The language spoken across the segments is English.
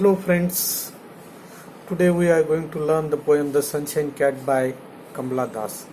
Hello friends, today we are going to learn the poem The Sunshine Cat by Kamala Das.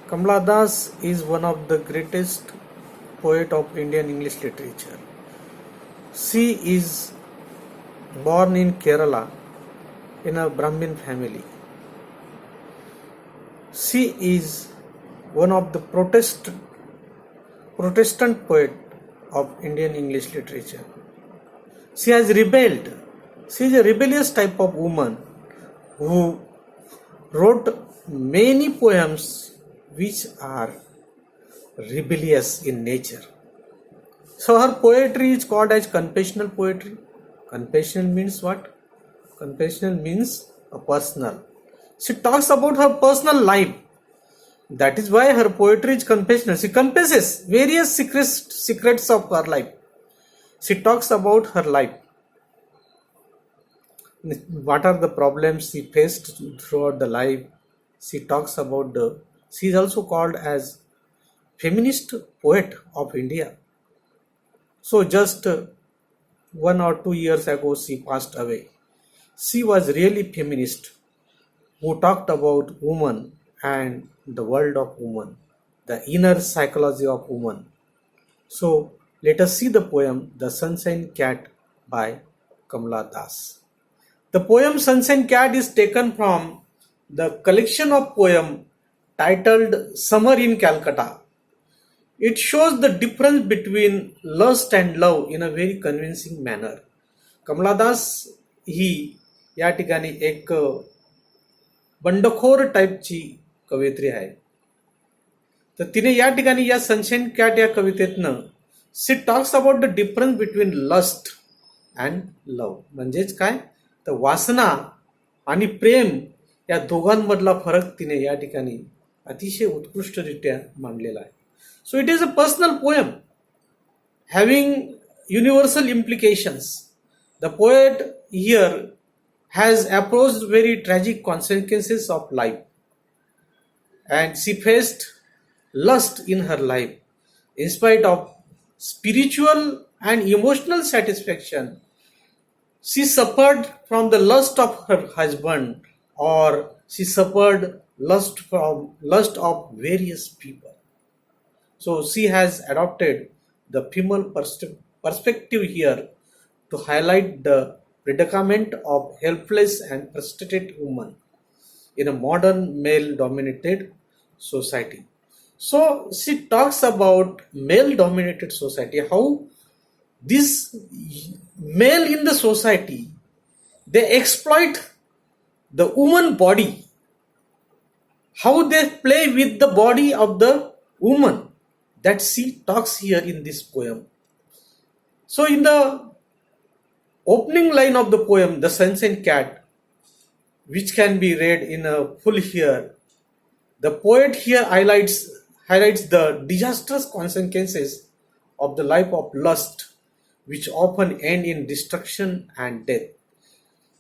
Kamala Das is one of the greatest poet of Indian English literature. She is born in Kerala in a Brahmin family. She is one of the Protestant poet of Indian English literature. She has rebelled. She is a rebellious type of woman who wrote many poems which are rebellious in nature. So her poetry is called as confessional poetry. Confessional means what? Confessional means a personal. She talks about her personal life. That is why her poetry is confessional. She confesses various secrets of her life. She talks about her life. What are the problems she faced throughout the life? She talks about she is also called as feminist poet of India. So just 1 or 2 years ago she passed away. She was really feminist who talked about woman and the world of woman, the inner psychology of woman. So let us see the poem The Sunshine Cat by Kamala Das. The poem Sunshine Cat is taken from the collection of poem titled Summer in Calcutta. It shows the difference between lust and love in a very convincing manner. Kamala Das ही या ठिकाणी एक बंडखोर टाईपची कवयित्री आहे. तर तिने या ठिकाणी या सनशाईन कॅट या कवितेतनं she talks about the difference between lust and love. म्हणजेच काय तर वासना आणि प्रेम या दोघांमधला फरक तिने या ठिकाणी अतिशय उत्कृष्टरित्या मांडलेला आहे. So it is a personal poem having universal implications. The poet here has approached very tragic consequences of life, and she faced lust in her life. In spite of spiritual and emotional satisfaction, she suffered from the lust of her husband, or she suffered lust of various people. So she has adopted the female perspective here to highlight the predicament of helpless and prostrate woman in a modern male-dominated society. So she talks about male-dominated society, how this male in the society, they exploit the woman body, how they play with the body of the woman, that she talks here in this poem. So in the opening line of the poem, The Sunshine Cat, which can be read in a full here, the poet here highlights the disastrous consequences of the life of lust, which often end in destruction and death.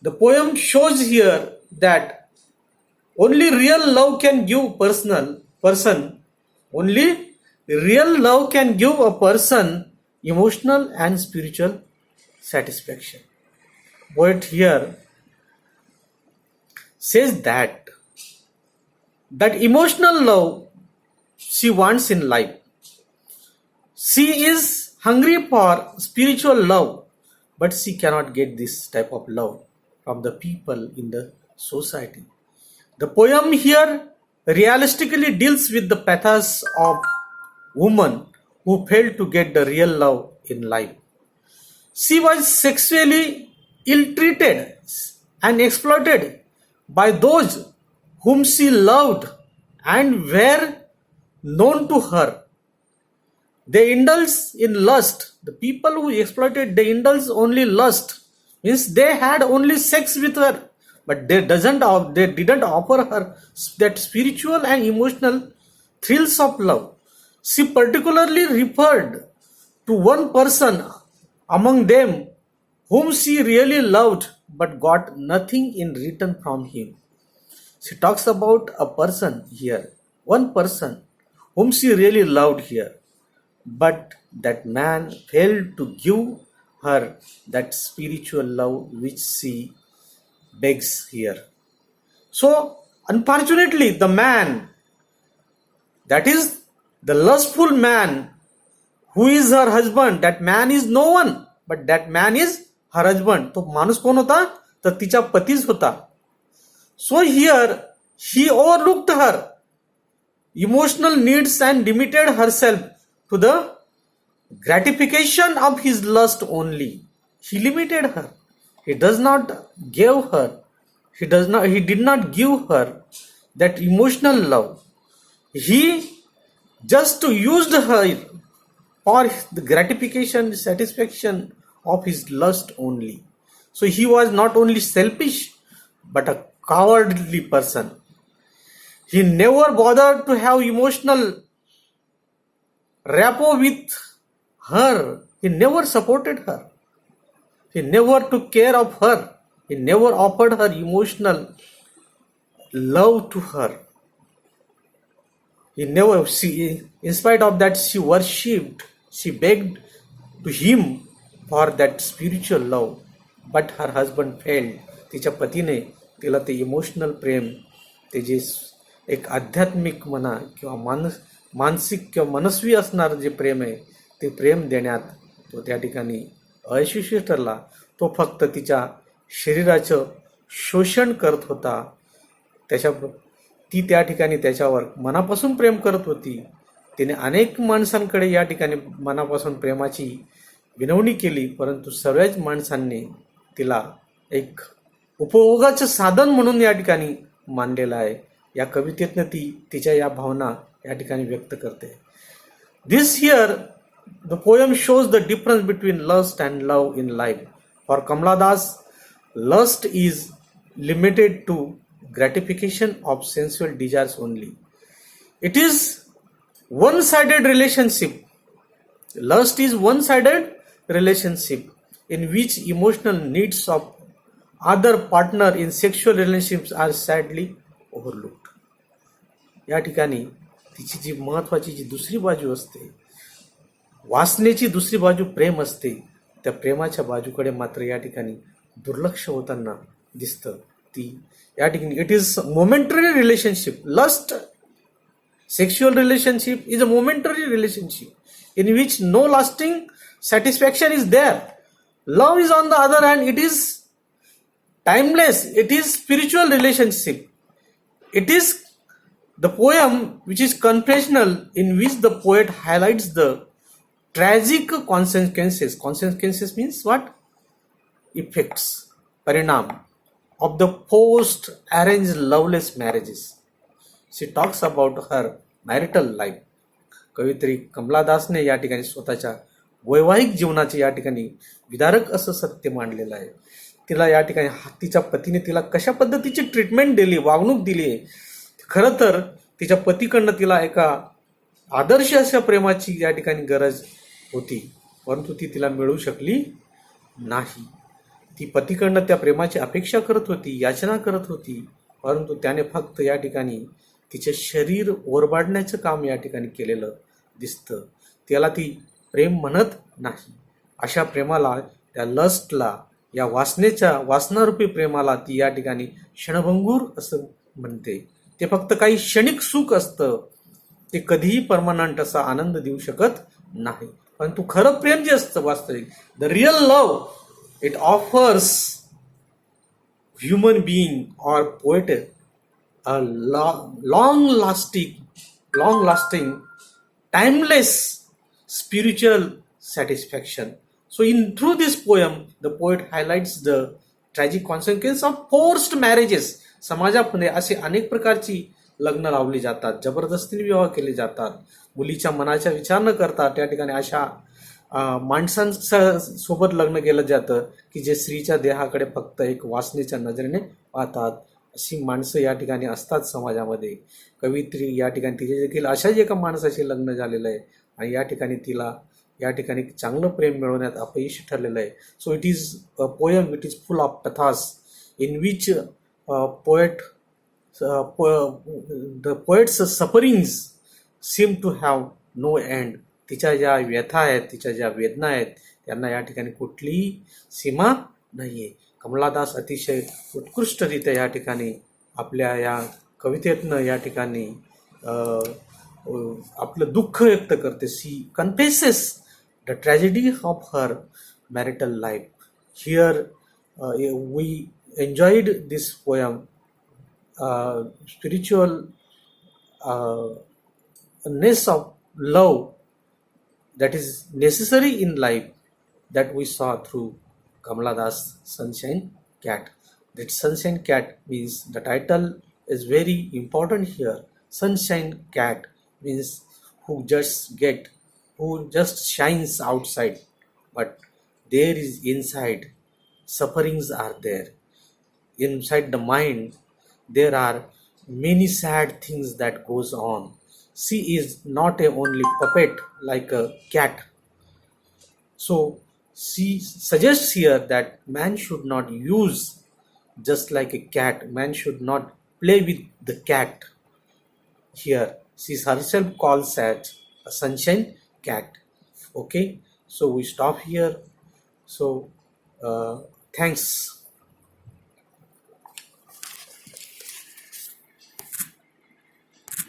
The poem shows here that only real love can give only real love can give a person emotional and spiritual satisfaction. Poet here says that emotional love she wants in life. She is hungry for spiritual love, but she cannot get this type of love from the people in the society. The poem here realistically deals with the pathos of woman who failed to get the real love in life. She was sexually ill-treated and exploited by those whom she loved and were known to her. They indulged in lust. The people who exploited, they indulged only lust. Means they had only sex with her, but they didn't offer her that spiritual and emotional thrills of love. She particularly referred to one person among them whom she really loved but got nothing in return from him. She talks about a person here, one person whom she really loved here, but that man failed to give her that spiritual love which she begs here. So, unfortunately, the man, that is the lustful man, who is her husband, that man is no one, but that man is her husband. तो माणूस कोण होता? तर तिचा पतीच होता. So here he overlooked her emotional needs and limited herself to the gratification of his lust only. He limited her. He does not give her. He did not give her that emotional love. He just used her for the gratification, satisfaction of his lust only. So he was not only selfish but a cowardly person. He never bothered to have emotional rapport with her. He never supported her. He never took care of her. He never offered her emotional love to her. He never, in spite of that, she worshipped, she begged to him for that spiritual love. But her husband failed. तिच्या पतीने तिला ते emotional प्रेम, ते जे एक आध्यात्मिक म्हणा किंवा मानसिक किंवा मनस्वी असणारं जे प्रेम आहे, ते प्रेम देण्यात तो त्या ठिकाणी अयशस्वी ठरला. तो फक्त तिच्या शरीराचं शोषण करत होता. ती त्या ठिकाणी त्याच्यावर मनापासून प्रेम करत होती. तिने अनेक माणसांकडे या ठिकाणी मनापासून प्रेमाची विनवणी केली, परंतु सर्वच माणसांनी तिला एक उपभोगाचं साधन म्हणून या ठिकाणी मानलेलं आहे. या कवितेतनं ती तिच्या या भावना या ठिकाणी व्यक्त करते. This here the poem shows the difference between lust and love in life. For Kamala Das, lust is limited to gratification of sensual desires only. It is one-sided relationship. Lust is one-sided relationship in which emotional needs of other partner in sexual relationships are sadly overlooked. या ठिकाणी तिची जी महत्वाची जी दुसरी बाजू असते, वासनेची दुसरी बाजू प्रेम असते, त्या प्रेमाच्या बाजूकडे मात्र या ठिकाणी दुर्लक्ष होताना दिसतं. ती या ठिकाणी it is momentary relationship. Lust sexual relationship is a momentary relationship in which no lasting satisfaction is there. Love is on the other hand, it is timeless. It is spiritual relationship. It is the poem which is confessional, in which the poet highlights the tragic consequences. Consequences means what? Effects, parinam of the post arranged loveless marriages. She talks about her marital life. कवित्री कमला दासने या ठिकाणी स्वतःच्या वैवाहिक जीवनाचे या ठिकाणी विदारक असं सत्य मांडलेलं आहे. तिला या ठिकाणी तिच्या पतीने तिला कशा पद्धतीची ट्रीटमेंट दिली, वागणूक दिली. खरं तर तिच्या पतीकडनं तिला एका आदर्श अशा प्रेमाची या ठिकाणी गरज होती, परंतु ती तिला मिळू शकली नाही. ती पतीकडनं त्या प्रेमाची अपेक्षा करत होती, याचना करत होती, परंतु त्याने फक्त या ठिकाणी तिचे शरीर ओरबाडण्याचं काम या ठिकाणी केलेलं दिसतं. त्याला ती प्रेम म्हणत नाही. अशा प्रेमाला, त्या लस्टला, या वासनारूपी प्रेमाला ती या ठिकाणी क्षणभंगूर असं म्हणते. ते फक्त काही क्षणिक सुख असतं, ते कधीही परमनंट असा आनंद देऊ शकत नाही. परंतु खरं प्रेम जे असतं वास्तविक, the real love, it offers human being और poet a long lasting, timeless spiritual satisfaction. So through this poem, the poet highlights the tragic consequences of forced marriages. समाजामध्ये असे अनेक प्रकारची लग्न लावली जातात, जबरदस्तीने विवाह केले जातात, मुलीच्या मनाचा विचार न करता त्या ठिकाणी अशा माणसांसोबत लग्न केलं जातं की जे स्त्रीच्या देहाकडे फक्त एक वासनेच्या नजरेने पाहतात. अशी माणसं या ठिकाणी असतात समाजामध्ये. कवित्री या ठिकाणी तिचे देखील अशाच एका माणसाशी लग्न झालेलं आहे आणि या ठिकाणी तिला या ठिकाणी चांगलं प्रेम मिळवण्यात अपयशी ठरलेलं आहे. So it is a poem, it is full of pathos in which the poet's sufferings seem to have no end. तिच्या ज्या व्यथा आहेत, तिच्या ज्या वेदना आहेत, त्यांना या ठिकाणी कुठलीही सीमा नाहीये. कमलादास अतिशय उत्कृष्टरित्या या ठिकाणी आपल्या या कवितेतनं या ठिकाणी आपलं दुःख व्यक्त करते. She confesses the tragedy of her marital life. Here we enjoyed this poem, spiritual ness of love that is necessary in life, that we saw through Kamala Das Sunshine Cat. That Sunshine Cat means the title is very important here. Sunshine Cat means who just shines outside, but there is inside sufferings are there. Inside the mind there are many sad things that goes on. She is not a only puppet like a cat. So she suggests here that man should not use just like a cat. Man should not play with the cat. Here she herself calls as a sunshine cat. Okay, so we stop here. So thanks.